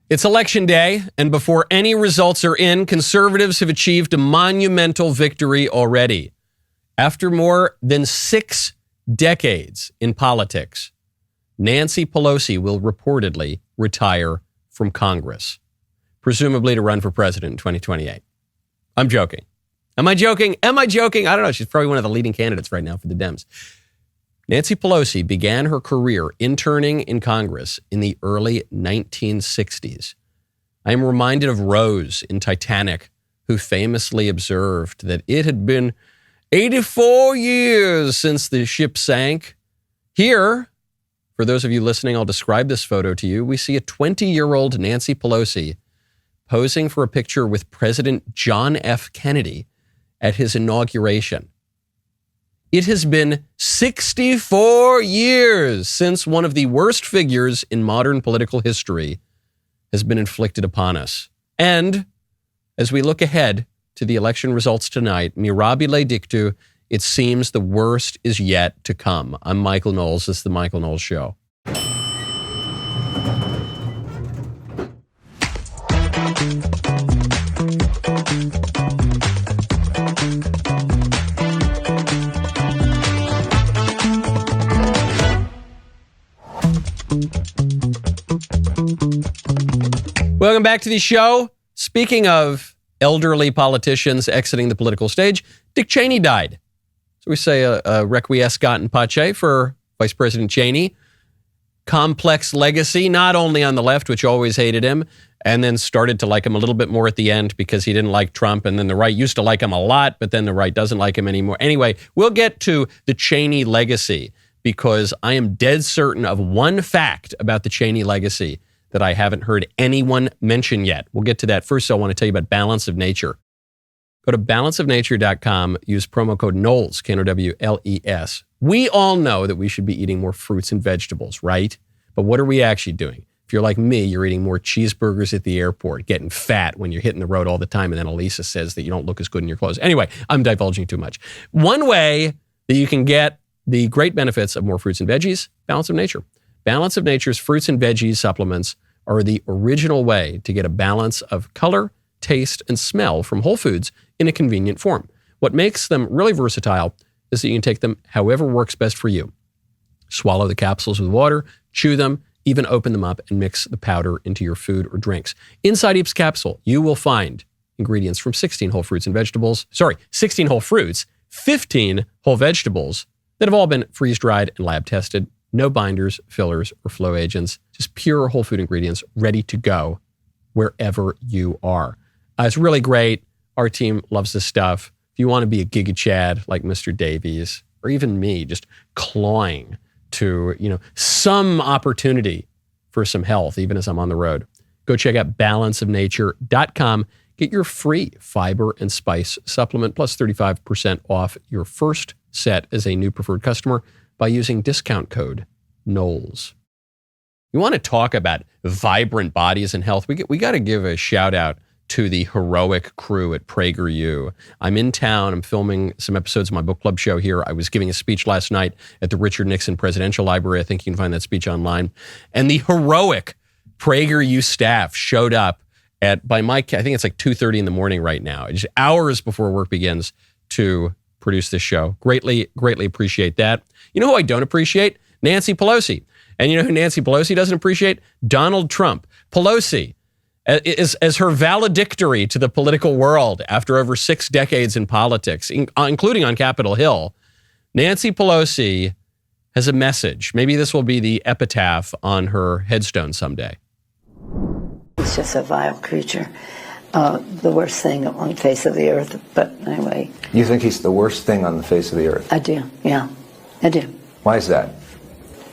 It's election day, and before any results are in, conservatives have achieved a monumental victory already. After more than 6 decades in politics, Nancy Pelosi will reportedly retire from Congress, presumably to run for president in 2028. I'm joking. Am I joking? I don't know. She's probably one of the leading candidates right now for the Dems. Nancy Pelosi began her career interning in Congress in the early 1960s. I am reminded of Rose in Titanic, who famously observed that it had been 84 years since the ship sank. Here, for those of you listening, I'll describe this photo to you. We see a 20-year-old Nancy Pelosi posing for a picture with President John F. Kennedy at his inauguration. It has been 64 years since one of the worst figures in modern political history has been inflicted upon us. And as we look ahead to the election results tonight, mirabile dictu, it seems the worst is yet to come. I'm Michael Knowles. This is The Michael Knowles Show. Welcome back to the show. Speaking of elderly politicians exiting the political stage, Dick Cheney died. So we say a requiescat in pace for Vice President Cheney. Complex legacy, not only on the left, which always hated him, and then started to like him a little bit more at the end because he didn't like Trump, and then the right used to like him a lot, but then the right doesn't like him anymore. Anyway, we'll get to the Cheney legacy because I am dead certain of one fact about the Cheney legacy that I haven't heard anyone mention yet. We'll get to that. First, I want to tell you about Balance of Nature. Go to balanceofnature.com, use promo code Knowles, Knowles. We all know that we should be eating more fruits and vegetables, right? But what are we actually doing? If you're like me, you're eating more cheeseburgers at the airport, getting fat when you're hitting the road all the time, and then Elisa says that you don't look as good in your clothes. Anyway, I'm divulging too much. One way that you can get the great benefits of more fruits and veggies, Balance of Nature. Balance of Nature's fruits and veggies supplements are the original way to get a balance of color, taste, and smell from whole foods in a convenient form. What makes them really versatile is that you can take them however works best for you. Swallow the capsules with water, chew them, even open them up and mix the powder into your food or drinks. Inside each capsule, you will find ingredients from 16 whole fruits, 15 whole vegetables that have all been freeze-dried and lab-tested. No binders, fillers, or flow agents. Just pure whole food ingredients ready to go wherever you are. It's really great. Our team loves this stuff. If you want to be a Giga Chad like Mr. Davies, or even me, just clawing to, some opportunity for some health, even as I'm on the road, go check out balanceofnature.com. Get your free fiber and spice supplement plus 35% off your first set as a new preferred customer by using discount code Knowles. You want to talk about vibrant bodies and health? We got to give a shout out to the heroic crew at PragerU. I'm in town. I'm filming some episodes of my book club show here. I was giving a speech last night at the Richard Nixon Presidential Library. I think you can find that speech online. And the heroic PragerU staff showed up I think it's like 2:30 in the morning right now, just hours before work begins to produce this show. Greatly appreciate that. You know who I don't appreciate? Nancy Pelosi. And you know who Nancy Pelosi doesn't appreciate? Donald Trump. Pelosi, as her valedictory to the political world after over 6 decades in politics, including on Capitol Hill, Nancy Pelosi has a message. Maybe this will be the epitaph on her headstone someday. He's just a vile creature. The worst thing on the face of the earth, but anyway. You think he's the worst thing on the face of the earth? I do, yeah, I do. Why is that?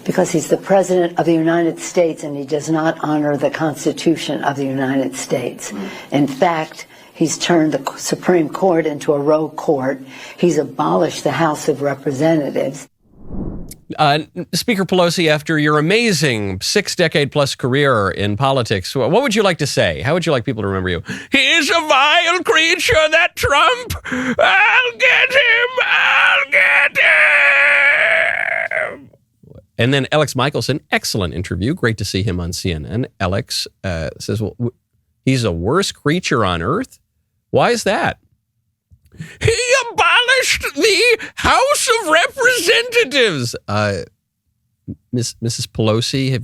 Because he's the President of the United States and he does not honor the Constitution of the United States. In fact, he's turned the Supreme Court into a rogue court. He's abolished the House of Representatives. Speaker Pelosi, after your amazing 6-decade-plus career in politics, what would you like to say? How would you like people to remember you? He's a vile creature, that Trump. I'll get him. And then Alex Michelson, excellent interview. Great to see him on CNN. Alex says, well, he's the worst creature on earth. Why is that? He abolished the House of Representatives. Mrs. Pelosi, have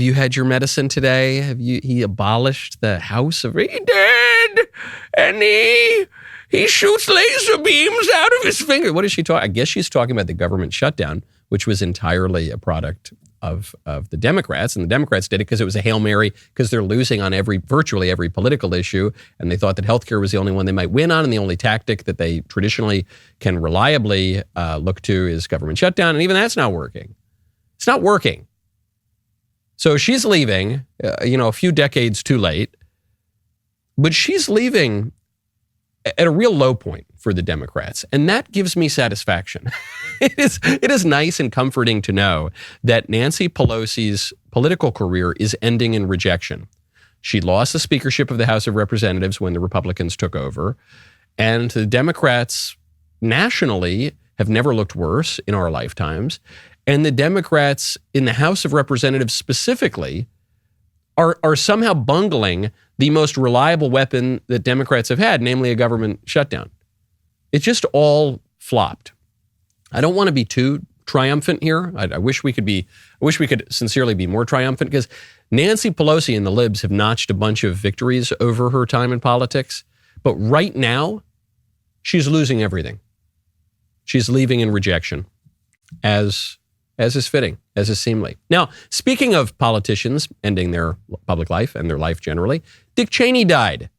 you had your medicine today? He abolished the House of... He did! And he shoots laser beams out of his finger. What is she talking? I guess she's talking about the government shutdown, which was entirely a product of the Democrats. And the Democrats did it because it was a Hail Mary, because they're losing on virtually every political issue. And they thought that healthcare was the only one they might win on. And the only tactic that they traditionally can reliably look to is government shutdown. And even that's not working. It's not working. So she's leaving, a few decades too late. But she's leaving at a real low point for the Democrats. And that gives me satisfaction. It is nice and comforting to know that Nancy Pelosi's political career is ending in rejection. She lost the speakership of the House of Representatives when the Republicans took over. And the Democrats nationally have never looked worse in our lifetimes. And the Democrats in the House of Representatives specifically are somehow bungling the most reliable weapon that Democrats have had, namely a government shutdown. It just all flopped. I don't want to be too triumphant here. I wish we could sincerely be more triumphant, because Nancy Pelosi and the libs have notched a bunch of victories over her time in politics. But right now, she's losing everything. She's leaving in rejection, as is fitting, as is seemly. Now, speaking of politicians ending their public life and their life generally, Dick Cheney died.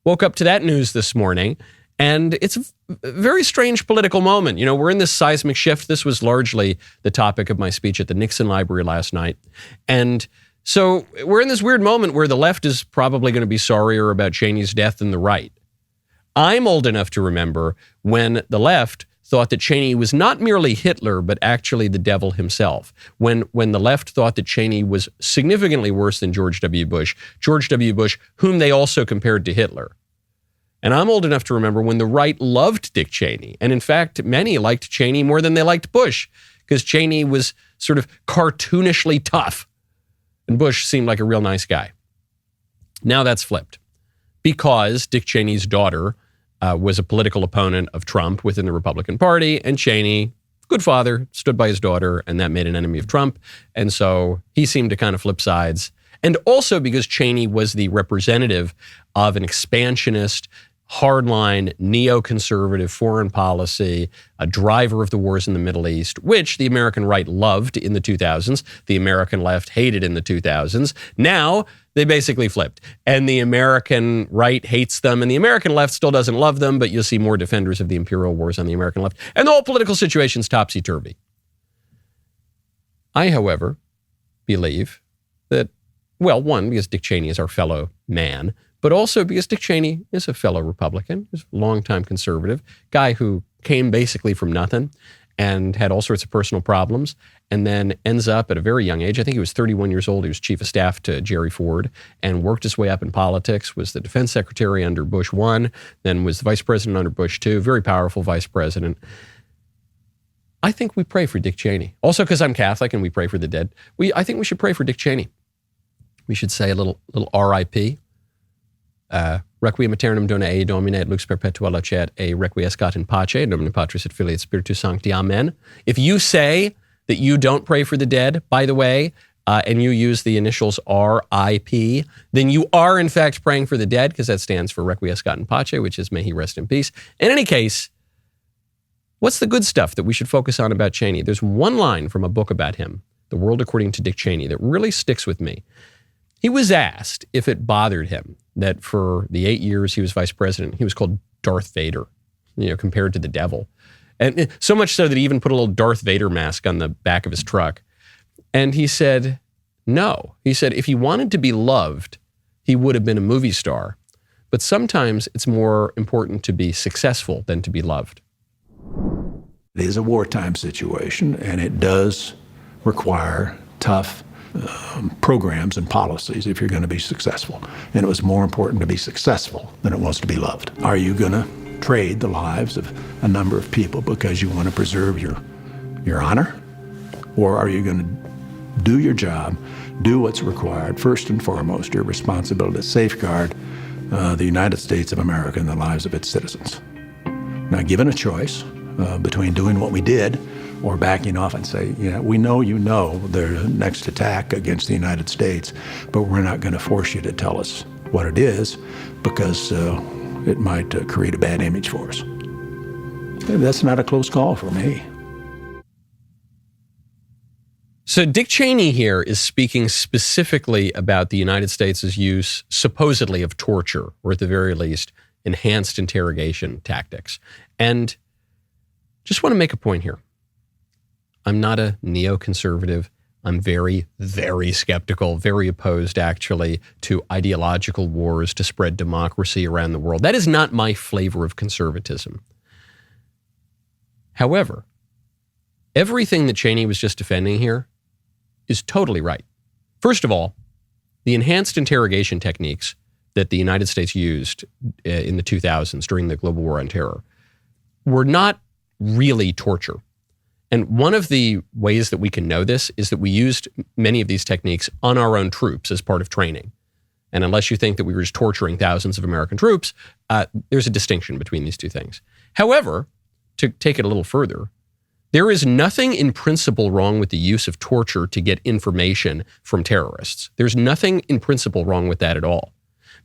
Woke up to that news this morning, and it's a very strange political moment. We're in this seismic shift. This was largely the topic of my speech at the Nixon Library last night. And so we're in this weird moment where the left is probably going to be sorrier about Cheney's death than the right. I'm old enough to remember when the left thought that Cheney was not merely Hitler, but actually the devil himself. When the left thought that Cheney was significantly worse than George W. Bush, whom they also compared to Hitler. And I'm old enough to remember when the right loved Dick Cheney. And in fact, many liked Cheney more than they liked Bush, because Cheney was sort of cartoonishly tough. And Bush seemed like a real nice guy. Now that's flipped, because Dick Cheney's daughter was a political opponent of Trump within the Republican Party, and Cheney, good father, stood by his daughter, and that made an enemy of Trump. And so he seemed to kind of flip sides. And also because Cheney was the representative of an expansionist, hardline, neoconservative foreign policy, a driver of the wars in the Middle East, which the American right loved in the 2000s. The American left hated in the 2000s. Now, they basically flipped. And the American right hates them, and the American left still doesn't love them, but you'll see more defenders of the imperial wars on the American left. And the whole political situation's topsy-turvy. I, however, believe that, well, one, because Dick Cheney is our fellow man, but also because Dick Cheney is a fellow Republican, is a longtime conservative, guy who came basically from nothing and had all sorts of personal problems, and then ends up at a very young age. I think he was 31 years old. He was chief of staff to Jerry Ford and worked his way up in politics, was the defense secretary under Bush I, then was the vice president under Bush II, very powerful vice president. I think we pray for Dick Cheney. Also because I'm Catholic and we pray for the dead. I think we should pray for Dick Cheney. We should say a little R.I.P. Requiem aeternam dona ei Domine et lux perpetua lacet e requiescat in pace, in nomine Patris et Filii et Spiritus Sancti. Amen. If you say that you don't pray for the dead, by the way, and you use the initials R.I.P., then you are in fact praying for the dead, because that stands for requiescat in pace, which is may he rest in peace. In any case, what's the good stuff that we should focus on about Cheney? There's one line from a book about him, The World According to Dick Cheney, that really sticks with me. He was asked if it bothered him that for the 8 years he was vice president, he was called Darth Vader, compared to the devil. And so much so that he even put a little Darth Vader mask on the back of his truck. And he said, no. He said if he wanted to be loved, he would have been a movie star. But sometimes it's more important to be successful than to be loved. It is a wartime situation, and it does require tough programs and policies if you're going to be successful. And it was more important to be successful than it was to be loved. Are you going to trade the lives of a number of people because you want to preserve your honor? Or are you going to do your job, do what's required? First and foremost, your responsibility to safeguard the United States of America and the lives of its citizens. Now, given a choice between doing what we did or backing off and say, we know there's next attack against the United States, but we're not going to force you to tell us what it is because it might create a bad image for us. That's not a close call for me. So Dick Cheney here is speaking specifically about the United States' use, supposedly, of torture, or at the very least, enhanced interrogation tactics. And just want to make a point here. I'm not a neoconservative. I'm very, very skeptical, very opposed, actually, to ideological wars to spread democracy around the world. That is not my flavor of conservatism. However, everything that Cheney was just defending here is totally right. First of all, the enhanced interrogation techniques that the United States used in the 2000s during the global war on terror were not really torture. And one of the ways that we can know this is that we used many of these techniques on our own troops as part of training. And unless you think that we were just torturing thousands of American troops, there's a distinction between these two things. However, to take it a little further, there is nothing in principle wrong with the use of torture to get information from terrorists. There's nothing in principle wrong with that at all.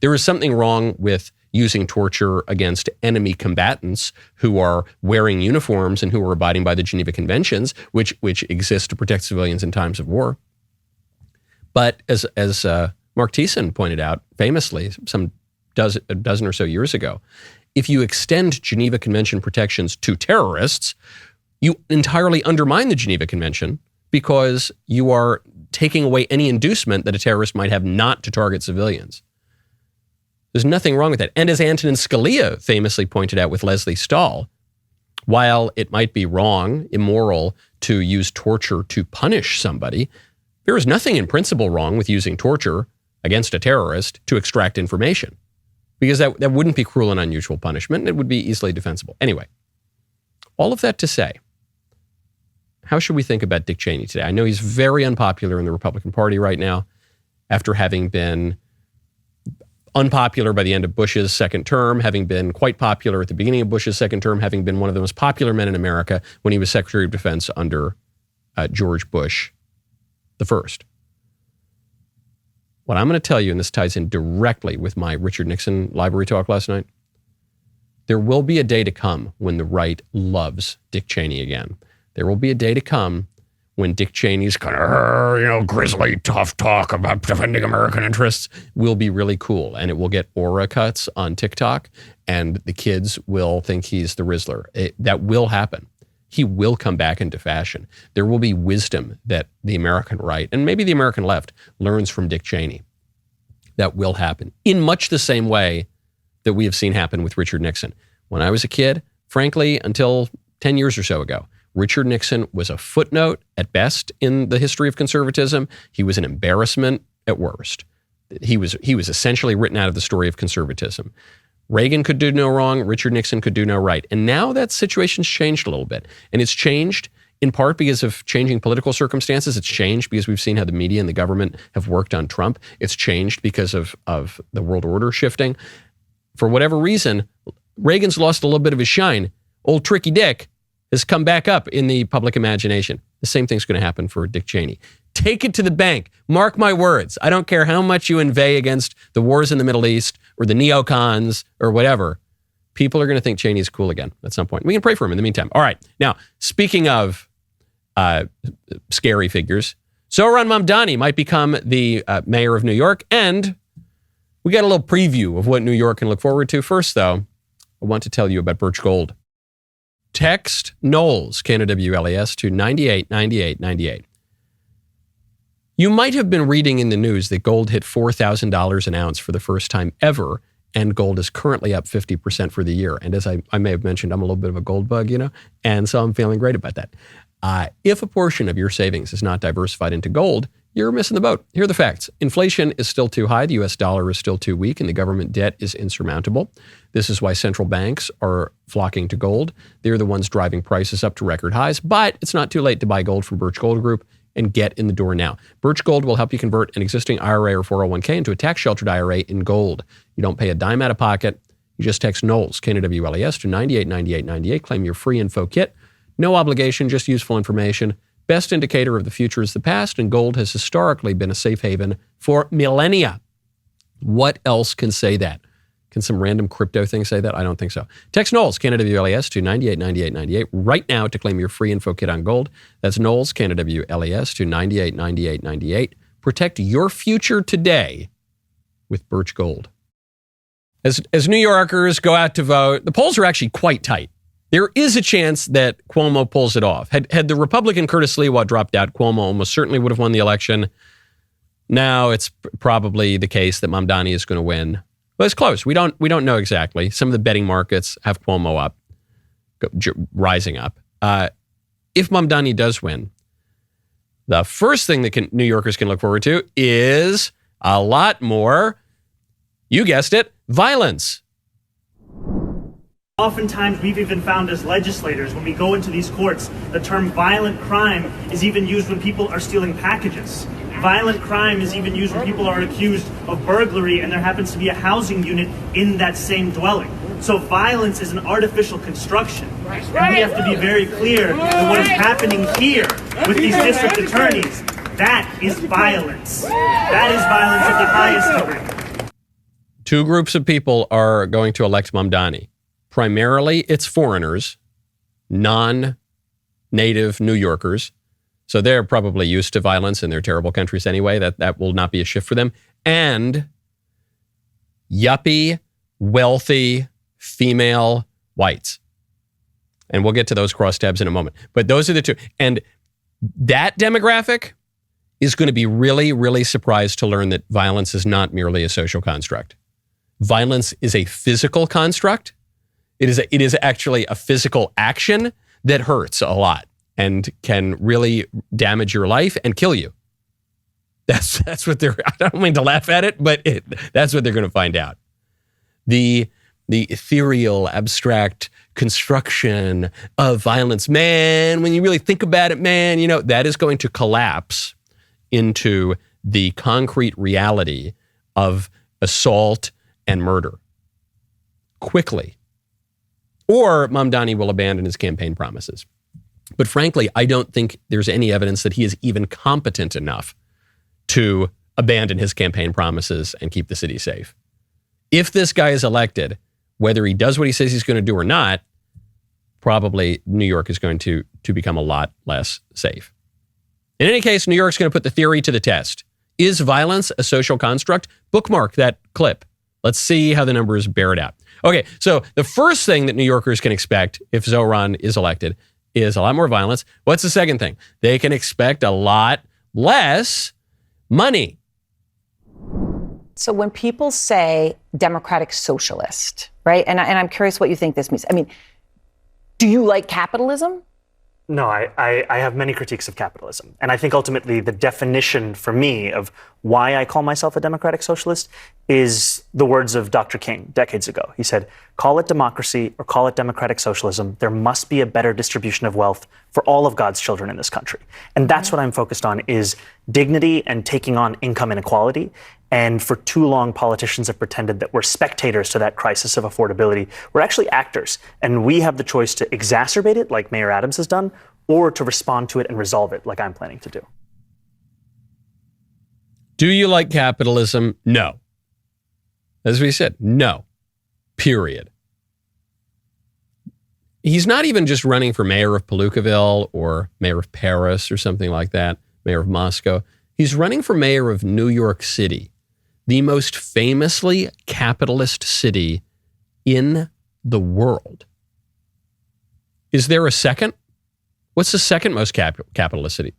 There is something wrong with using torture against enemy combatants who are wearing uniforms and who are abiding by the Geneva Conventions, which exist to protect civilians in times of war. But as Mark Thiessen pointed out famously a dozen or so years ago, if you extend Geneva Convention protections to terrorists, you entirely undermine the Geneva Convention because you are taking away any inducement that a terrorist might have not to target civilians. There's nothing wrong with that. And as Antonin Scalia famously pointed out with Leslie Stahl, while it might be wrong, immoral, to use torture to punish somebody, there is nothing in principle wrong with using torture against a terrorist to extract information, because that wouldn't be cruel and unusual punishment, and it would be easily defensible. Anyway, all of that to say, how should we think about Dick Cheney today? I know he's very unpopular in the Republican Party right now, after having been unpopular by the end of Bush's second term, having been quite popular at the beginning of Bush's second term, having been one of the most popular men in America when he was Secretary of Defense under George Bush the first. What I'm going to tell you, and this ties in directly with my Richard Nixon library talk last night, there will be a day to come when the right loves Dick Cheney again. There will be a day to come when Dick Cheney's kind of, grisly, tough talk about defending American interests will be really cool. And it will get aura cuts on TikTok, and the kids will think he's the Rizzler. That will happen. He will come back into fashion. There will be wisdom that the American right, and maybe the American left, learns from Dick Cheney. That will happen in much the same way that we have seen happen with Richard Nixon. When I was a kid, frankly, until 10 years or so ago, Richard Nixon was a footnote at best in the history of conservatism. He was an embarrassment at worst. He was essentially written out of the story of conservatism. Reagan could do no wrong. Richard Nixon could do no right. And now that situation's changed a little bit. And it's changed in part because of changing political circumstances. It's changed because we've seen how the media and the government have worked on Trump. It's changed because of the world order shifting. For whatever reason, Reagan's lost a little bit of his shine. Old Tricky Dick has come back up in the public imagination. The same thing's going to happen for Dick Cheney. Take it to the bank. Mark my words. I don't care how much you inveigh against the wars in the Middle East or the neocons or whatever. People are going to think Cheney's cool again at some point. We can pray for him in the meantime. All right. Now, speaking of scary figures, Zohran Mamdani might become the mayor of New York, and we got a little preview of what New York can look forward to. First, though, I want to tell you about Birch Gold. Text Knowles, K-N-O-W-L-E-S, to 989898. You might have been reading in the news that gold hit $4,000 an ounce for the first time ever, and gold is currently up 50% for the year. And as I may have mentioned, I'm a little bit of a gold bug, and so I'm feeling great about that. If a portion of your savings is not diversified into gold, you're missing the boat. Here are the facts. Inflation is still too high. The U.S. dollar is still too weak, and the government debt is insurmountable. This is why central banks are flocking to gold. They're the ones driving prices up to record highs, but it's not too late to buy gold from Birch Gold Group and get in the door now. Birch Gold will help you convert an existing IRA or 401k into a tax-sheltered IRA in gold. You don't pay a dime out of pocket. You just text Knowles, Knowles, to 989898. Claim your free info kit. No obligation, just useful information. Best indicator of the future is the past, and gold has historically been a safe haven for millennia. What else can say that? Can some random crypto thing say that? I don't think so. Text Knowles, Knowles, to 989898 right now to claim your free info kit on gold. That's Knowles, Knowles, to 989898. Protect your future today with Birch Gold. As New Yorkers go out to vote, the polls are actually quite tight. There is a chance that Cuomo pulls it off. Had the Republican Curtis Lewa dropped out, Cuomo almost certainly would have won the election. Now it's probably the case that Mamdani is going to win. But it's close. We don't know exactly. Some of the betting markets have Cuomo up, rising up. If Mamdani does win, the first thing that New Yorkers can look forward to is a lot more, you guessed it, violence. Oftentimes, we've even found as legislators, when we go into these courts, the term violent crime is even used when people are stealing packages. Violent crime is even used when people are accused of burglary and there happens to be a housing unit in that same dwelling. So violence is an artificial construction. And we have to be very clear that what is happening here with these district attorneys, that is violence. That is violence of the highest degree. Two groups of people are going to elect Mamdani. Primarily, it's foreigners, non-native New Yorkers. So they're probably used to violence in their terrible countries anyway. That will not be a shift for them. And yuppie, wealthy, female whites. And we'll get to those crosstabs in a moment. But those are the two. And that demographic is going to be really, really surprised to learn that violence is not merely a social construct. Violence is a physical construct. It is actually a physical action that hurts a lot and can really damage your life and kill you. That's what I don't mean to laugh at it, but that's what they're going to find out. The ethereal, abstract construction of violence, man, when you really think about it, man, that is going to collapse into the concrete reality of assault and murder quickly. Or Mamdani will abandon his campaign promises. But frankly, I don't think there's any evidence that he is even competent enough to abandon his campaign promises and keep the city safe. If this guy is elected, whether he does what he says he's going to do or not, probably New York is going to become a lot less safe. In any case, New York's going to put the theory to the test. Is violence a social construct? Bookmark that clip. Let's see how the numbers bear it out. Okay, so the first thing that New Yorkers can expect if Zohran is elected is a lot more violence. What's the second thing? They can expect a lot less money. So when people say democratic socialist, right? And I'm curious what you think this means. I mean, do you like capitalism? No, I have many critiques of capitalism. And I think ultimately the definition for me of why I call myself a democratic socialist is the words of Dr. King decades ago. He said, call it democracy or call it democratic socialism. There must be a better distribution of wealth for all of God's children in this country. And that's what I'm focused on is dignity and taking on income inequality. And for too long, politicians have pretended that we're spectators to that crisis of affordability. We're actually actors, and we have the choice to exacerbate it, like Mayor Adams has done, or to respond to it and resolve it, like I'm planning to do. Do you like capitalism? No. As we said, no. Period. He's not even just running for mayor of Palookaville or mayor of Paris or something like that, mayor of Moscow. He's running for mayor of New York City, the most famously capitalist city in the world. Is there a second? What's the second most capitalist city?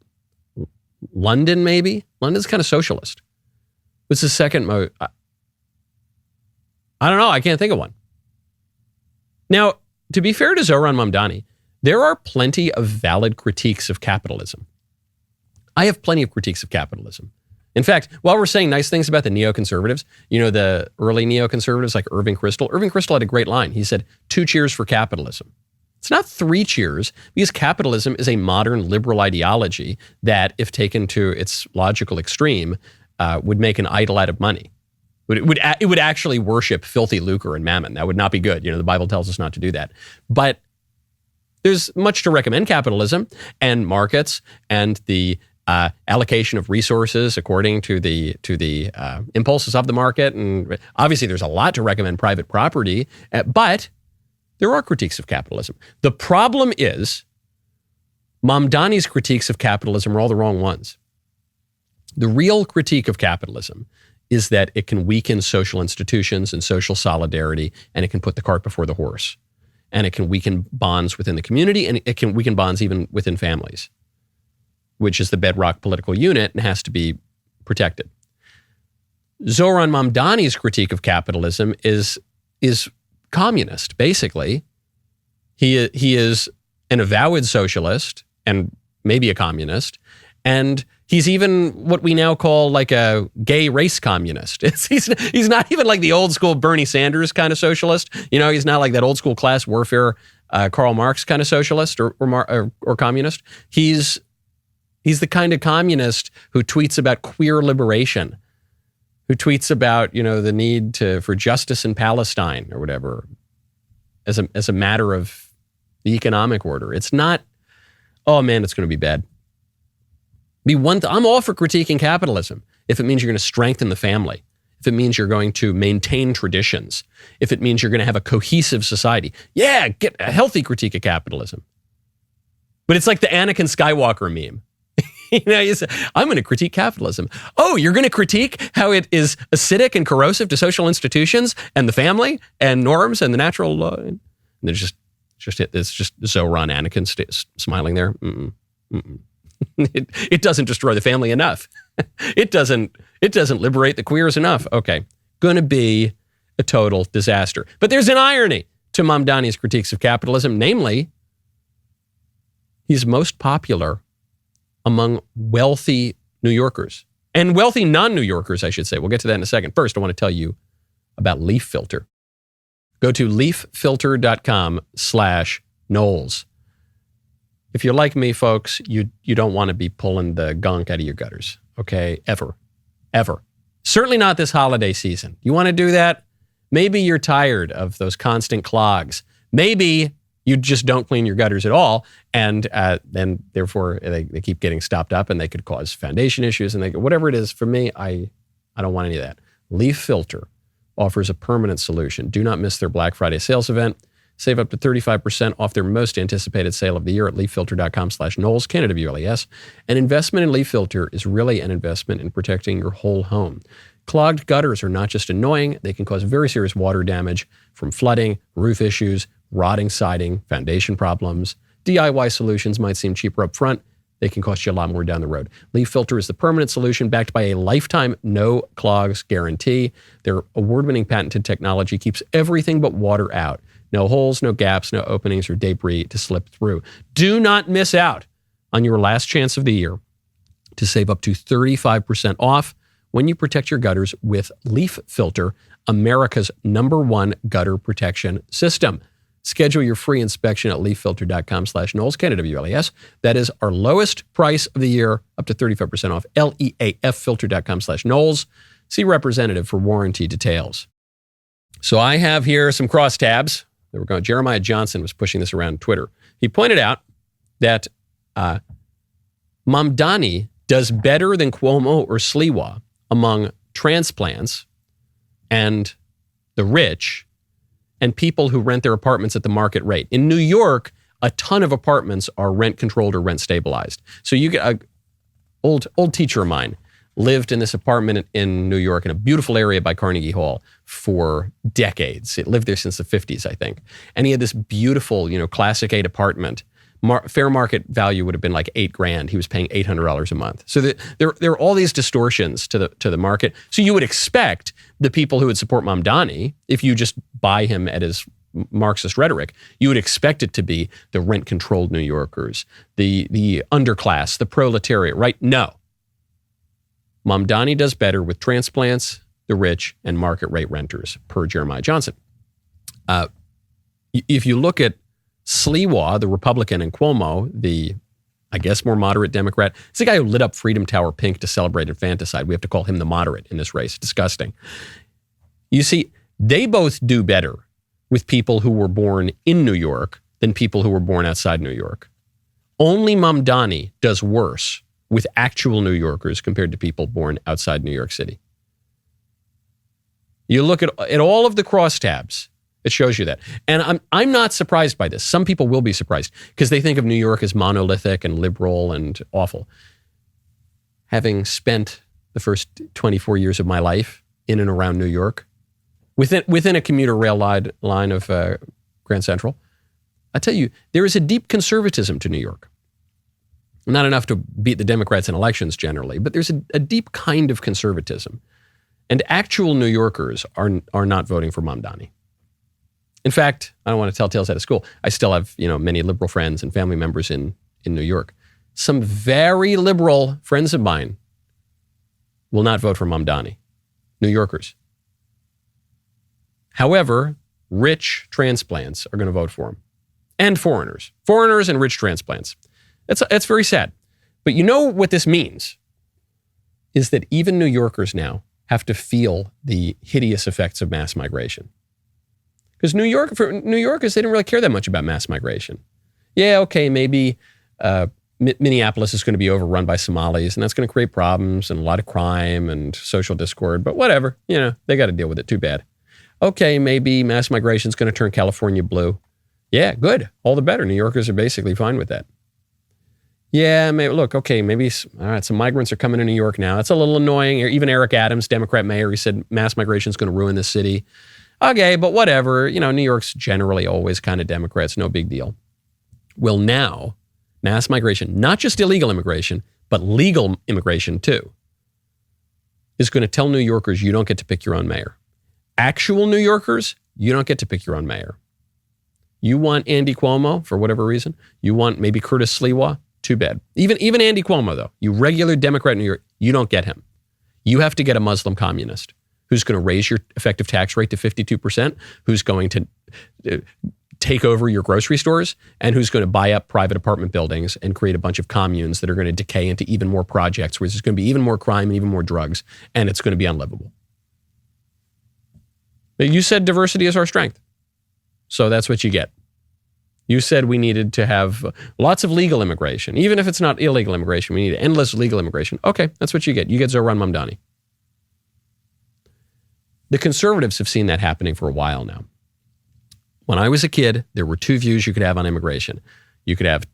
London, maybe? London's kind of socialist. What's the second most? I don't know. I can't think of one. Now, to be fair to Zohran Mamdani, there are plenty of valid critiques of capitalism. I have plenty of critiques of capitalism. In fact, while we're saying nice things about the neoconservatives, the early neoconservatives like Irving Kristol had a great line. He said, 2 cheers for capitalism. It's not 3 cheers, because capitalism is a modern liberal ideology that, if taken to its logical extreme, would make an idol out of money. It would actually worship filthy lucre and mammon. That would not be good. The Bible tells us not to do that. But there's much to recommend capitalism and markets and the allocation of resources according to the impulses of the market. And obviously, there's a lot to recommend private property, but there are critiques of capitalism. The problem is Mamdani's critiques of capitalism are all the wrong ones. The real critique of capitalism is that it can weaken social institutions and social solidarity, and it can put the cart before the horse. And it can weaken bonds within the community, and it can weaken bonds even within families, which is the bedrock political unit and has to be protected. Zohran Mamdani's critique of capitalism is communist, basically. He is an avowed socialist and maybe a communist, and he's even what we now call like a gay race communist. He's not even like the old school Bernie Sanders kind of socialist. He's not like that old school class warfare Karl Marx kind of socialist or communist. He's the kind of communist who tweets about queer liberation, who tweets about the need for justice in Palestine or whatever, as a matter of the economic order. It's not, oh man, it's going to be bad. I'm all for critiquing capitalism if it means you're going to strengthen the family, if it means you're going to maintain traditions, if it means you're going to have a cohesive society. Yeah, get a healthy critique of capitalism. But it's like the Anakin Skywalker meme. You say, I'm going to critique capitalism. Oh, you're going to critique how it is acidic and corrosive to social institutions and the family and norms and the natural law. And there's just Zohran Anakin smiling there. It doesn't destroy the family enough. It doesn't liberate the queers enough. Okay, going to be a total disaster. But there's an irony to Mamdani's critiques of capitalism, namely, he's most popular among wealthy New Yorkers and wealthy non-New Yorkers, I should say. We'll get to that in a second. First, I want to tell you about Leaf Filter. Go to leaffilter.com/Knowles. If you're like me, folks, you don't want to be pulling the gunk out of your gutters, okay? Ever. Certainly not this holiday season. You want to do that? Maybe you're tired of those constant clogs. Maybe you just don't clean your gutters at all, and then therefore they keep getting stopped up, and they could cause foundation issues, and whatever it is. For me, I don't want any of that. Leaf Filter offers a permanent solution. Do not miss their Black Friday sales event. Save up to 35% off their most anticipated sale of the year at leaffilter.com/Knowles, KNWLES. An investment in Leaf Filter is really an investment in protecting your whole home. Clogged gutters are not just annoying, they can cause very serious water damage from flooding, roof issues, rotting siding, foundation problems. DIY solutions might seem cheaper up front. They can cost you a lot more down the road. Leaf Filter is the permanent solution backed by a lifetime no clogs guarantee. Their award-winning patented technology keeps everything but water out. No holes, no gaps, no openings or debris to slip through. Do not miss out on your last chance of the year to save up to 35% off when you protect your gutters with Leaf Filter, America's #1 gutter protection system. Schedule your free inspection at leaffilter.com/Knowles, KNWLES. That is our lowest price of the year, up to 35% off. LEAFfilter.com/Knowles. See representative for warranty details. So I have here some crosstabs. There we go. Jeremiah Johnson was pushing this around Twitter. He pointed out that Mamdani does better than Cuomo or Sliwa among transplants and the rich and people who rent their apartments at the market rate. In New York, a ton of apartments are rent controlled or rent stabilized. So you get an old teacher of mine lived in this apartment in New York in a beautiful area by Carnegie Hall for decades. It lived there since the 50s, I think. And he had this beautiful, Classic 8 apartment. Fair market value would have been like $8,000. He was paying $800 a month. So there are all these distortions to the market. So you would expect the people who would support Mamdani, if you just buy him at his Marxist rhetoric, you would expect it to be the rent-controlled New Yorkers, the underclass, the proletariat, right? No. Mamdani does better with transplants, the rich, and market rate renters, per Jeremiah Johnson. If you look at Sliwa, the Republican, and Cuomo, the, I guess, more moderate Democrat, it's the guy who lit up Freedom Tower pink to celebrate infanticide. We have to call him the moderate in this race. Disgusting. You see, they both do better with people who were born in New York than people who were born outside New York. Only Mamdani does worse with actual New Yorkers compared to people born outside New York City. You look at all of the crosstabs, it shows you that. And I'm not surprised by this. Some people will be surprised because they think of New York as monolithic and liberal and awful. Having spent the first 24 years of my life in and around New York, within a commuter rail line of Grand Central, I tell you, there is a deep conservatism to New York. Not enough to beat the Democrats in elections generally, but there's a deep kind of conservatism. And actual New Yorkers are not voting for Mamdani. In fact, I don't want to tell tales out of school. I still have, many liberal friends and family members in New York. Some very liberal friends of mine will not vote for Mamdani. New Yorkers. However, rich transplants are going to vote for him. And foreigners. Foreigners and rich transplants. That's very sad. But you know what this means is that even New Yorkers now have to feel the hideous effects of mass migration. Because for New Yorkers, they didn't really care that much about mass migration. Yeah, okay, maybe Minneapolis is going to be overrun by Somalis, and that's going to create problems and a lot of crime and social discord, but whatever, they got to deal with it, too bad. Okay, maybe mass migration is going to turn California blue. Yeah, good, all the better. New Yorkers are basically fine with that. Yeah, maybe all right, some migrants are coming to New York now. It's a little annoying. Even Eric Adams, Democrat mayor, he said mass migration is going to ruin this city. Okay, but whatever. New York's generally always kind of Democrats, no big deal. Well, now, mass migration, not just illegal immigration, but legal immigration too, is going to tell New Yorkers you don't get to pick your own mayor. Actual New Yorkers, you don't get to pick your own mayor. You want Andy Cuomo, for whatever reason. You want maybe Curtis Sliwa. Too bad. Even Andy Cuomo, though, you regular Democrat in New York, you don't get him. You have to get a Muslim communist who's going to raise your effective tax rate to 52%, who's going to take over your grocery stores, and who's going to buy up private apartment buildings and create a bunch of communes that are going to decay into even more projects where there's going to be even more crime and even more drugs, and it's going to be unlivable. But you said diversity is our strength. So that's what you get. You said we needed to have lots of legal immigration. Even if it's not illegal immigration, we need endless legal immigration. Okay, that's what you get. You get Zohran Mamdani. The conservatives have seen that happening for a while now. When I was a kid, there were two views you could have on immigration. You could have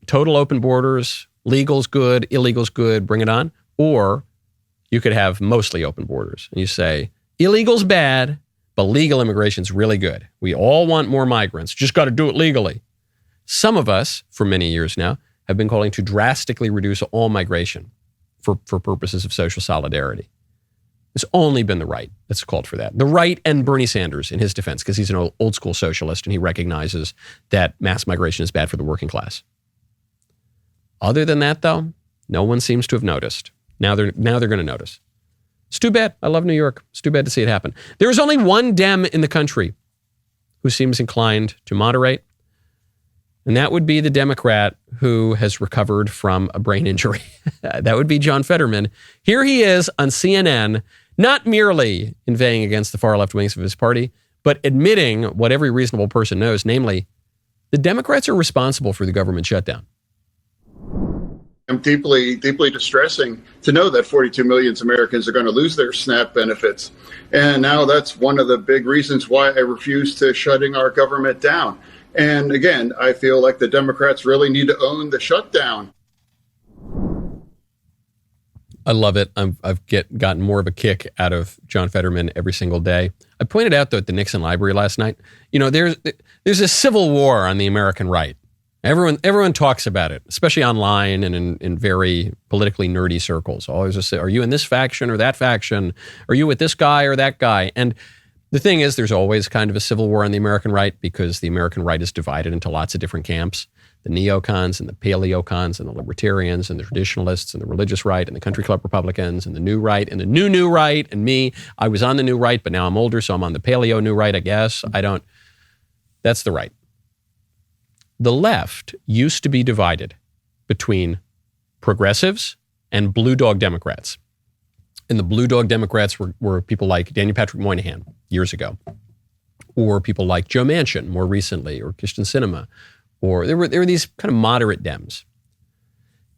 total open borders, legal's good, illegal's good, bring it on. Or you could have mostly open borders. And you say, illegal's bad, but legal immigration's really good. We all want more migrants. Just got to do it legally. Some of us, for many years now, have been calling to drastically reduce all migration for purposes of social solidarity. It's only been the right that's called for that. The right and Bernie Sanders in his defense, because he's an old school socialist and he recognizes that mass migration is bad for the working class. Other than that, though, no one seems to have noticed. Now they're going to notice. It's too bad. I love New York. It's too bad to see it happen. There is only one Dem in the country who seems inclined to moderate, and that would be the Democrat who has recovered from a brain injury. That would be John Fetterman. Here he is on CNN, not merely inveighing against the far left wings of his party, but admitting what every reasonable person knows, namely, the Democrats are responsible for the government shutdown. Deeply distressing to know that 42 million Americans are going to lose their SNAP benefits. And now that's one of the big reasons why I refuse to shutting our government down. And again, I feel like the Democrats really need to own the shutdown. I love it. I've gotten more of a kick out of John Fetterman every single day. I pointed out, though, at the Nixon Library last night, there's a civil war on the American right. Everyone talks about it, especially online and in very politically nerdy circles. Always just say, are you in this faction or that faction? Are you with this guy or that guy? And The thing is, there's always kind of a civil war on the American right because the American right is divided into lots of different camps. The neocons and the paleocons and the libertarians and the traditionalists and the religious right and the country club Republicans and the new right and the new right and me. I was on the new right, but now I'm older, so I'm on the paleo new right, I guess. That's the right. The left used to be divided between progressives and blue dog Democrats. And the blue dog Democrats were people like Daniel Patrick Moynihan years ago, or people like Joe Manchin more recently, or Kyrsten Sinema, or there were these kind of moderate Dems.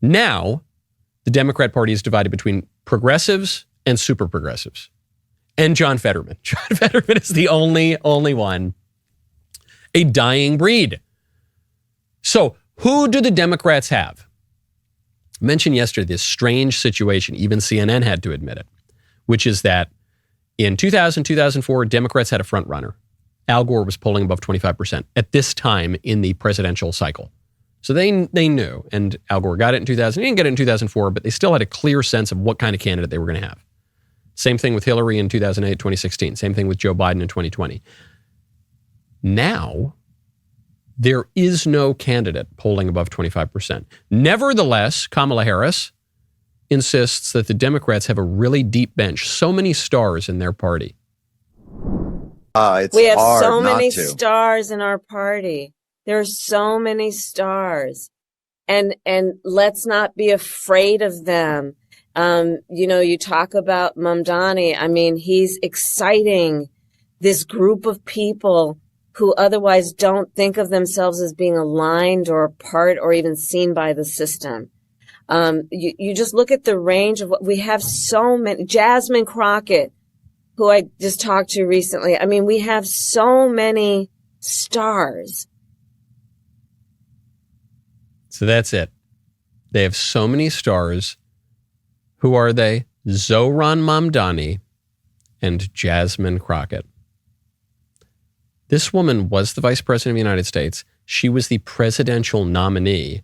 Now, the Democrat Party is divided between progressives and super progressives. And John Fetterman. John Fetterman is the only one. A dying breed. So who do the Democrats have? I mentioned yesterday this strange situation, even CNN had to admit it, which is that in 2000, 2004, Democrats had a front runner. Al Gore was polling above 25% at this time in the presidential cycle. So they knew, and Al Gore got it in 2000. He didn't get it in 2004, but they still had a clear sense of what kind of candidate they were going to have. Same thing with Hillary in 2008, 2016. Same thing with Joe Biden in 2020. Now, there is no candidate polling above 25%. Nevertheless, Kamala Harris insists that the Democrats have a really deep bench, so many stars in their party. We have so many stars in our party. There are so many stars. And let's not be afraid of them. You talk about Mamdani. I mean, he's exciting this group of people who otherwise don't think of themselves as being aligned or a part or even seen by the system. You just look at the range of what we have. So many. Jasmine Crockett, who I just talked to recently. I mean, we have so many stars. So that's it. They have so many stars. Who are they? Zohran Mamdani and Jasmine Crockett. This woman was the vice president of the United States. She was the presidential nominee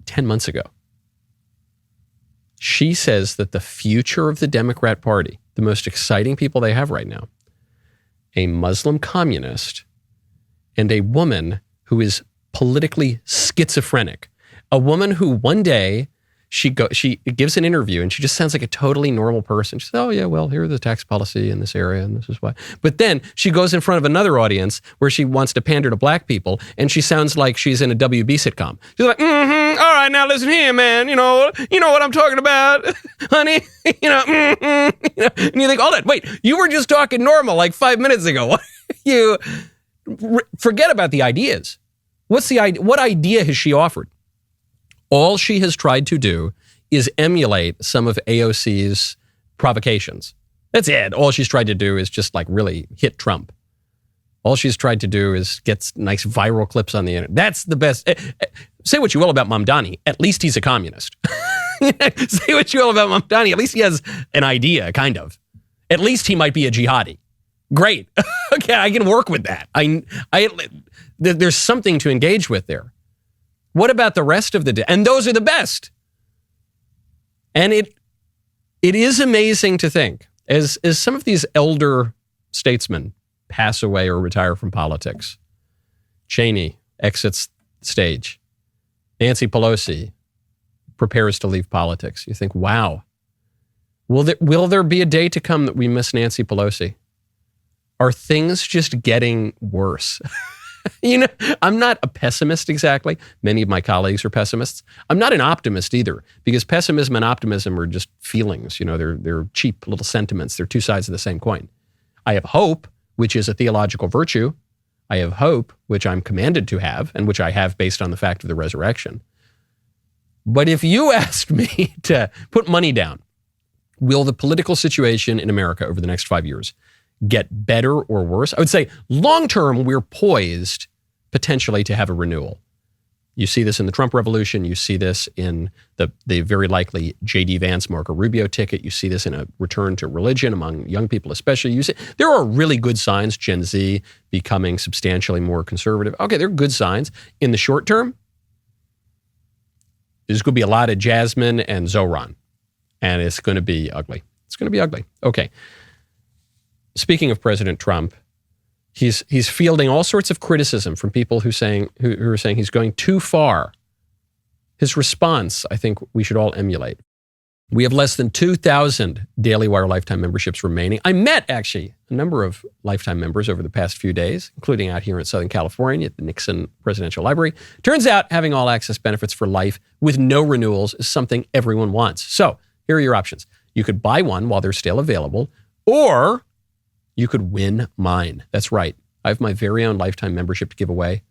10 months ago. She says that the future of the Democrat Party, the most exciting people they have right now, a Muslim communist and a woman who is politically schizophrenic, a woman who one day she gives an interview and she just sounds like a totally normal person. She says, oh yeah, well, here's the tax policy in this area and this is why. But then she goes in front of another audience where she wants to pander to black people and she sounds like she's in a WB sitcom. She's like, all right, now listen here, man. You know what I'm talking about, honey. And you think, hold on, wait, you were just talking normal like 5 minutes ago. You forget about the ideas. What idea has she offered? All she has tried to do is emulate some of AOC's provocations. That's it. All she's tried to do is just like really hit Trump. All she's tried to do is get nice viral clips on the internet. That's the best. Say what you will about Mamdani. At least he's a communist. Say what you will about Mamdani. At least he has an idea, kind of. At least he might be a jihadi. Great. Okay, I can work with that. There's something to engage with there. What about the rest of the day? And those are the best. And it is amazing to think, as some of these elder statesmen pass away or retire from politics. Cheney exits the stage. Nancy Pelosi prepares to leave politics. You think, wow, will there be a day to come that we miss Nancy Pelosi? Are things just getting worse? I'm not a pessimist exactly. Many of my colleagues are pessimists. I'm not an optimist either, because pessimism and optimism are just feelings. They're cheap little sentiments. They're two sides of the same coin. I have hope, which is a theological virtue. I have hope, which I'm commanded to have, and which I have based on the fact of the resurrection. But if you asked me to put money down, will the political situation in America over the next 5 years get better or worse? I would say long-term, we're poised potentially to have a renewal. You see this in the Trump revolution. You see this in the very likely J.D. Vance, Marco Rubio ticket. You see this in a return to religion among young people especially. There are really good signs, Gen Z becoming substantially more conservative. Okay, there are good signs. In the short term, there's going to be a lot of Jasmine and Zohran, and it's going to be ugly. It's going to be ugly. Okay. speaking of President Trump, he's fielding all sorts of criticism from people who are saying he's going too far. His response, I think we should all emulate. We have less than 2,000 DailyWire lifetime memberships remaining. I met, actually, a number of lifetime members over the past few days, including out here in Southern California at the Nixon Presidential Library. Turns out having all access benefits for life with no renewals is something everyone wants. So here are your options. You could buy one while they're still available, or you could win mine. That's right. I have my very own lifetime membership to give away.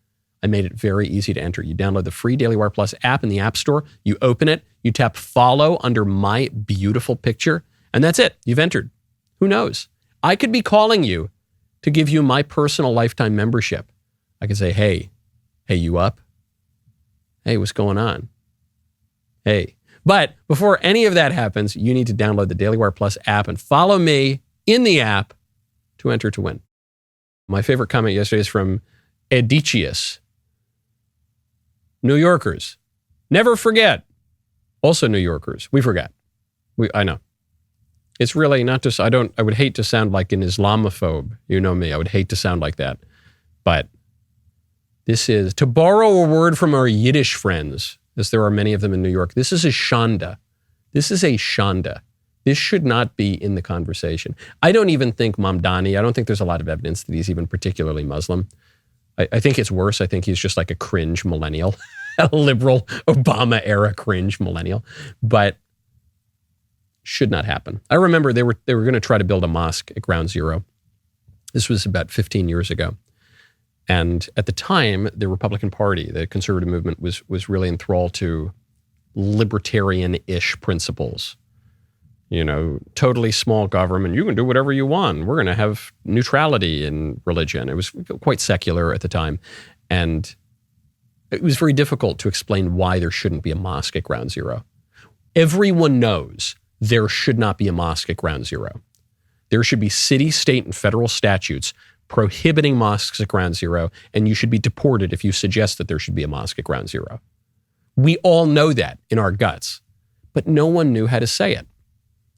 I made it very easy to enter. You download the free DailyWire Plus app in the App Store. You open it. You tap follow under my beautiful picture. And that's it. You've entered. Who knows? I could be calling you to give you my personal lifetime membership. I could say, hey, you up? Hey, what's going on? Hey. But before any of that happens, you need to download the DailyWire Plus app and follow me in the app to enter to win. My favorite comment yesterday is from Edicius. New Yorkers, never forget. Also New Yorkers, we forget. I know. It's really not just, I would hate to sound like an Islamophobe. You know me, I would hate to sound like that. But this is, to borrow a word from our Yiddish friends, as there are many of them in New York, this is a shanda. This is a shanda. This should not be in the conversation. I don't even think Mamdani, I don't think there's a lot of evidence that he's even particularly Muslim. I think it's worse. I think he's just like a cringe millennial, a liberal Obama-era cringe millennial, but should not happen. I remember they were going to try to build a mosque at Ground Zero. This was about 15 years ago. And at the time, the Republican Party, the conservative movement, was really enthralled to libertarian-ish principles. You know, totally small government. You can do whatever you want. We're going to have neutrality in religion. It was quite secular at the time. And it was very difficult to explain why there shouldn't be a mosque at Ground Zero. Everyone knows there should not be a mosque at Ground Zero. There should be city, state, and federal statutes prohibiting mosques at Ground Zero, and you should be deported if you suggest that there should be a mosque at Ground Zero. We all know that in our guts, but no one knew how to say it.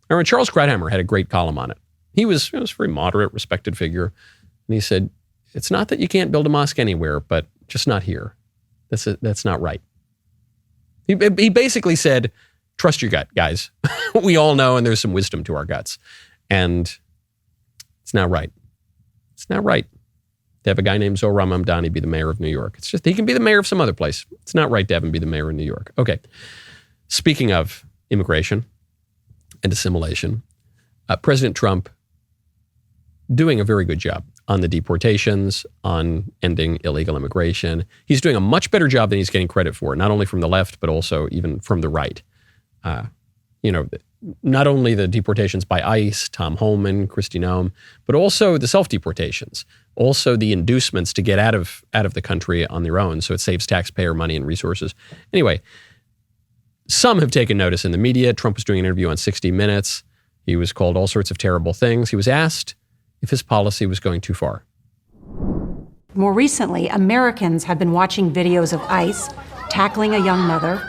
And Charles Krauthammer had a great column on it. He was a very moderate, respected figure. And he said, it's not that you can't build a mosque anywhere, but just not here. That's not right. He basically said, trust your gut, guys. We all know, and there's some wisdom to our guts. And it's not right. It's not right to have a guy named Zohran Mamdani be the mayor of New York. It's just, he can be the mayor of some other place. It's not right to have him be the mayor of New York. Okay. Speaking of immigration and assimilation, President Trump doing a very good job on the deportations, on ending illegal immigration. He's doing a much better job than he's getting credit for, not only from the left, but also even from the right. Not only the deportations by ICE, Tom Homan, Kristi Noem, but also the self-deportations, also the inducements to get out of the country on their own, so it saves taxpayer money and resources. Anyway, some have taken notice in the media. Trump was doing an interview on 60 Minutes. He was called all sorts of terrible things. He was asked if his policy was going too far. More recently, Americans have been watching videos of ICE tackling a young mother,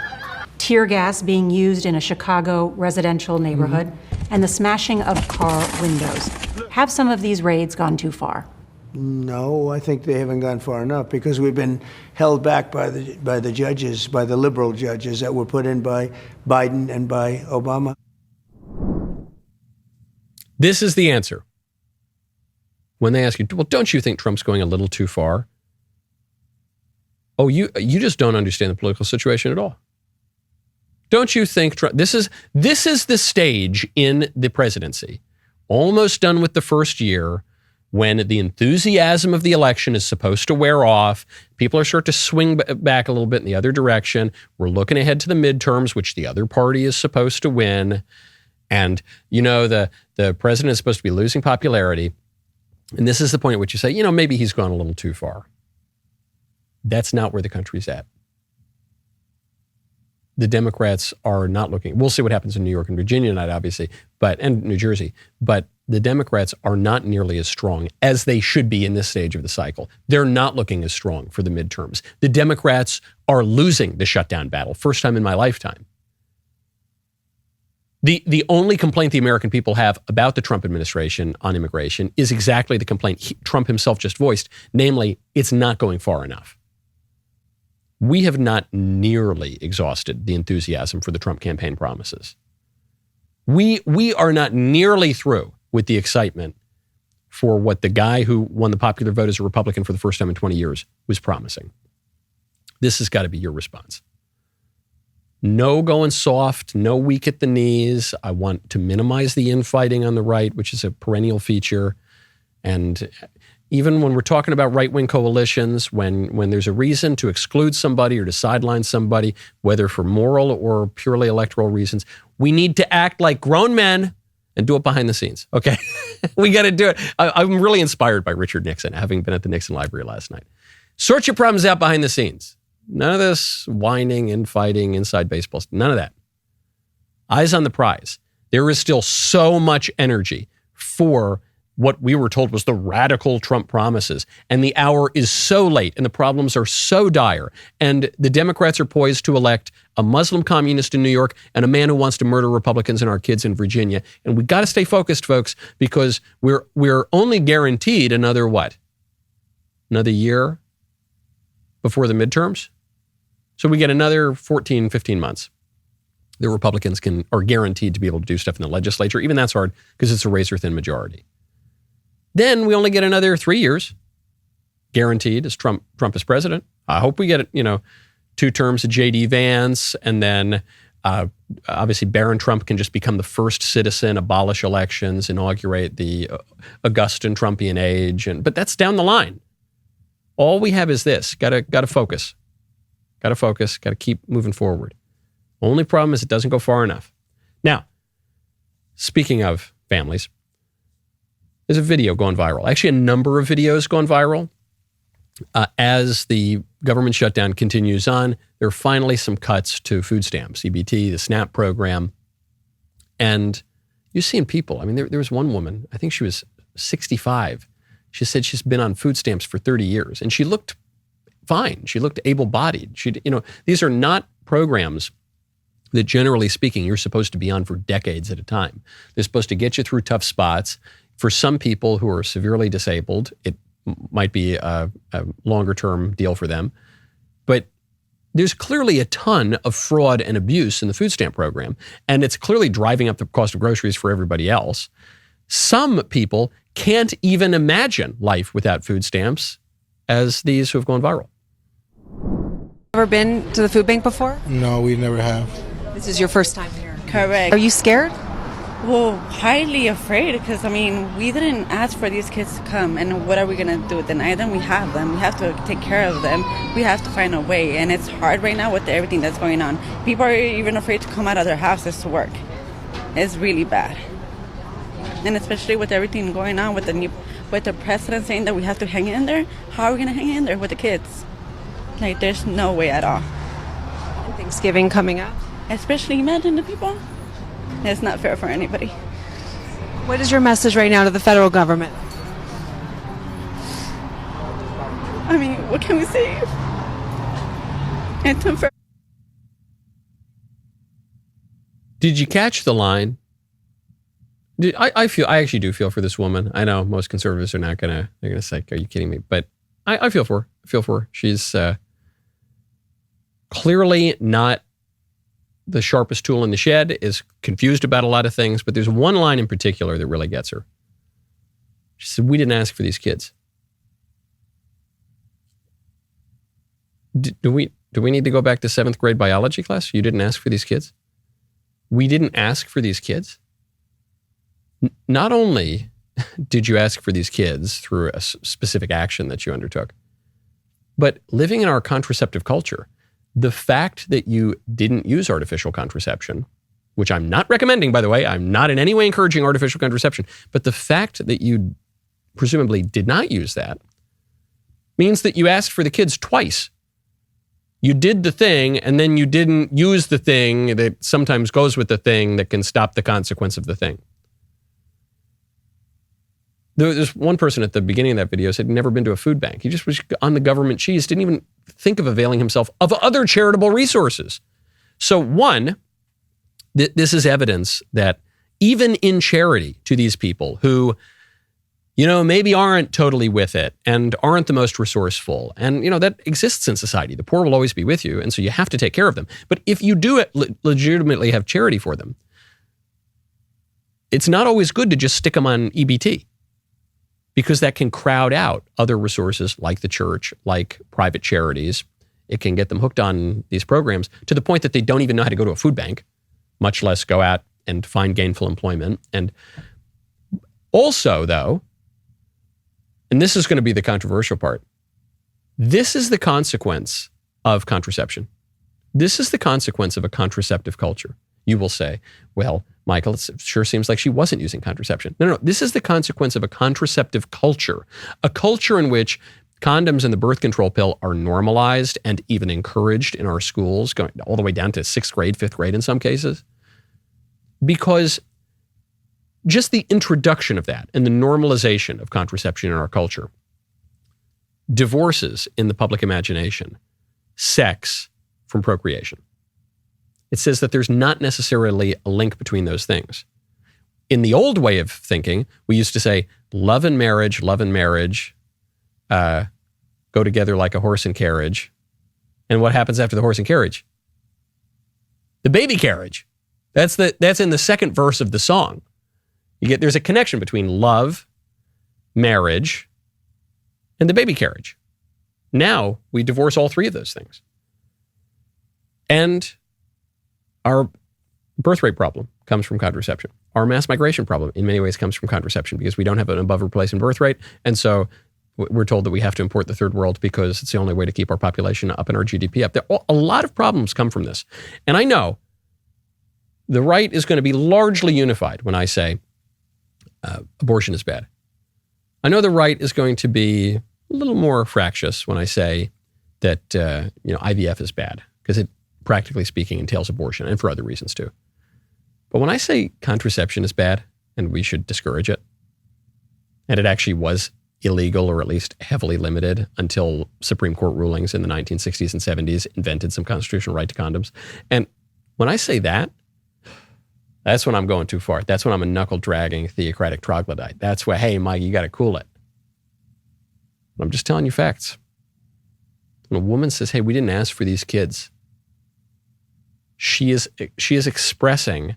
tear gas being used in a Chicago residential neighborhood, and the smashing of car windows. Have some of these raids gone too far? No, I think they haven't gone far enough because we've been held back by the judges, by the liberal judges that were put in by Biden and by Obama. This is the answer. When they ask you, well, don't you think Trump's going a little too far? Oh, you just don't understand the political situation at all. Don't you think this is the stage in the presidency, almost done with the first year, when the enthusiasm of the election is supposed to wear off, people are starting to swing back a little bit in the other direction. We're looking ahead to the midterms, which the other party is supposed to win. And, the president is supposed to be losing popularity. And this is the point at which you say, maybe he's gone a little too far. That's not where the country's at. The Democrats are not looking. We'll see what happens in New York and Virginia tonight, obviously, and New Jersey. But the Democrats are not nearly as strong as they should be in this stage of the cycle. They're not looking as strong for the midterms. The Democrats are losing the shutdown battle. First time in my lifetime. The only complaint the American people have about the Trump administration on immigration is exactly the complaint Trump himself just voiced, namely, it's not going far enough. We have not nearly exhausted the enthusiasm for the Trump campaign promises. We are not nearly through with the excitement for what the guy who won the popular vote as a Republican for the first time in 20 years was promising. This has got to be your response. No going soft, no weak at the knees. I want to minimize the infighting on the right, which is a perennial feature. And even when we're talking about right-wing coalitions, when there's a reason to exclude somebody or to sideline somebody, whether for moral or purely electoral reasons, we need to act like grown men and do it behind the scenes, okay? We got to do it. I'm really inspired by Richard Nixon, having been at the Nixon Library last night. Sort your problems out behind the scenes. None of this whining, infighting, inside baseball. None of that. Eyes on the prize. There is still so much energy for what we were told was the radical Trump promises. And the hour is so late and the problems are so dire. And the Democrats are poised to elect a Muslim communist in New York and a man who wants to murder Republicans and our kids in Virginia. And we got to stay focused, folks, because we're only guaranteed another what? Another year before the midterms? So we get another 14, 15 months. The Republicans are guaranteed to be able to do stuff in the legislature. Even that's hard because it's a razor-thin majority. Then we only get another 3 years, guaranteed, as Trump is president. I hope we get 2 terms of J.D. Vance, and then obviously Barron Trump can just become the first citizen, abolish elections, inaugurate the Augustan Trumpian age. But that's down the line. All we have is this. Got to focus. Got to focus. Got to keep moving forward. Only problem is it doesn't go far enough. Now, speaking of families, there's a video going viral. Actually, a number of videos going viral. As the government shutdown continues on, there are finally some cuts to food stamps, EBT, the SNAP program. And you've seen people. I mean, there was one woman, I think she was 65. She said she's been on food stamps for 30 years. And she looked fine. She looked able-bodied. These are not programs that, generally speaking, you're supposed to be on for decades at a time. They're supposed to get you through tough spots. For some people who are severely disabled, it might be a longer-term deal for them. But there's clearly a ton of fraud and abuse in the food stamp program, and it's clearly driving up the cost of groceries for everybody else. Some people can't even imagine life without food stamps, as these who have gone viral. Ever been to the food bank before? No, we never have. This is your first time here. Correct. Are you scared? Well, highly afraid because, we didn't ask for these kids to come, and what are we going to do? Deny them? We have them. We have to take care of them. We have to find a way, and it's hard right now with everything that's going on. People are even afraid to come out of their houses to work. It's really bad. And especially with everything going on with the president saying that we have to hang in there, how are we going to hang in there with the kids? There's no way at all. And Thanksgiving coming up. Especially imagine the people. It's not fair for anybody. What is your message right now to the federal government? What can we say? It's unfair. Did you catch the line? I actually do feel for this woman. I know most conservatives are not they're gonna say, "Are you kidding me?" But I feel for her. I feel for her. She's clearly not the sharpest tool in the shed, is confused about a lot of things, but there's one line in particular that really gets her. She said, "We didn't ask for these kids." Do we need to go back to 7th grade biology class? You didn't ask for these kids? We didn't ask for these kids? Not only did you ask for these kids through a specific action that you undertook, but living in our contraceptive culture, the fact that you didn't use artificial contraception, which I'm not recommending, by the way, I'm not in any way encouraging artificial contraception, but the fact that you presumably did not use that means that you asked for the kids twice. You did the thing, and then you didn't use the thing that sometimes goes with the thing that can stop the consequence of the thing. There's one person at the beginning of that video said he'd never been to a food bank. He just was on the government cheese, didn't even think of availing himself of other charitable resources. So one, This is evidence that even in charity to these people who, maybe aren't totally with it and aren't the most resourceful. And, that exists in society. The poor will always be with you. And so you have to take care of them. But if you do legitimately have charity for them, it's not always good to just stick them on EBT, because that can crowd out other resources like the church, like private charities. It can get them hooked on these programs to the point that they don't even know how to go to a food bank, much less go out and find gainful employment. And also, though, and this is going to be the controversial part, this is the consequence of contraception. This is the consequence of a contraceptive culture. You will say, well, Michael, it sure seems like she wasn't using contraception. No. This is the consequence of a contraceptive culture, a culture in which condoms and the birth control pill are normalized and even encouraged in our schools, going all the way down to 6th grade, 5th grade in some cases. Because just the introduction of that and the normalization of contraception in our culture divorces in the public imagination sex from procreation. It says that there's not necessarily a link between those things. In the old way of thinking, we used to say love and marriage go together like a horse and carriage. And what happens after the horse and carriage? The baby carriage. That's in the second verse of the song. There's a connection between love, marriage, and the baby carriage. Now we divorce all three of those things. And our birth rate problem comes from contraception. Our mass migration problem in many ways comes from contraception because we don't have an above replacement birth rate. And so we're told that we have to import the third world because it's the only way to keep our population up and our GDP up. A lot of problems come from this. And I know the right is going to be largely unified when I say abortion is bad. I know the right is going to be a little more fractious when I say that IVF is bad because it, practically speaking, entails abortion, and for other reasons too. But when I say contraception is bad and we should discourage it, and it actually was illegal or at least heavily limited until Supreme Court rulings in the 1960s and 70s invented some constitutional right to condoms. And when I say that, that's when I'm going too far. That's when I'm a knuckle-dragging theocratic troglodyte. That's where, hey, Mike, you got to cool it. I'm just telling you facts. When a woman says, hey, we didn't ask for these kids, she is expressing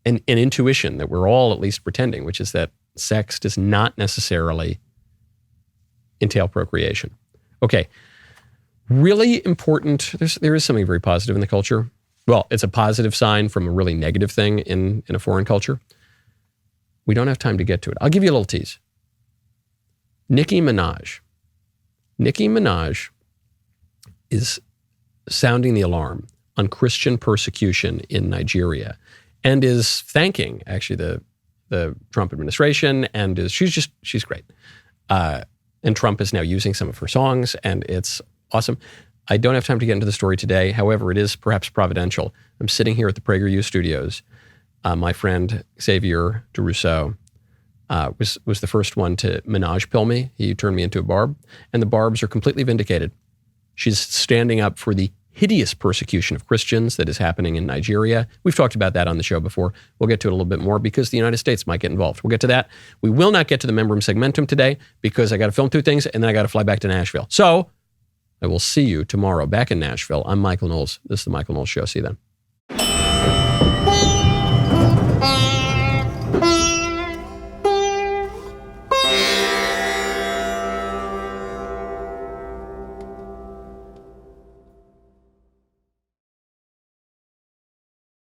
an intuition that we're all at least pretending, which is that sex does not necessarily entail procreation. Okay, really important. There is something very positive in the culture. Well, it's a positive sign from a really negative thing in a foreign culture. We don't have time to get to it. I'll give you a little tease. Nicki Minaj. Nicki Minaj is sounding the alarm on Christian persecution in Nigeria and is thanking actually the Trump administration and she's great. And Trump is now using some of her songs and it's awesome. I don't have time to get into the story today. However, it is perhaps providential. I'm sitting here at the PragerU studios. My friend Xavier DeRousseau was the first one to Minaj pill me. He turned me into a barb, and the barbs are completely vindicated. She's standing up for the hideous persecution of Christians that is happening in Nigeria. We've talked about that on the show before. We'll get to it a little bit more because the United States might get involved. We'll get to that. We will not get to the Membrum Segmentum today because I got to film 2 things and then I got to fly back to Nashville. So I will see you tomorrow back in Nashville. I'm Michael Knowles. This is The Michael Knowles Show. See you then.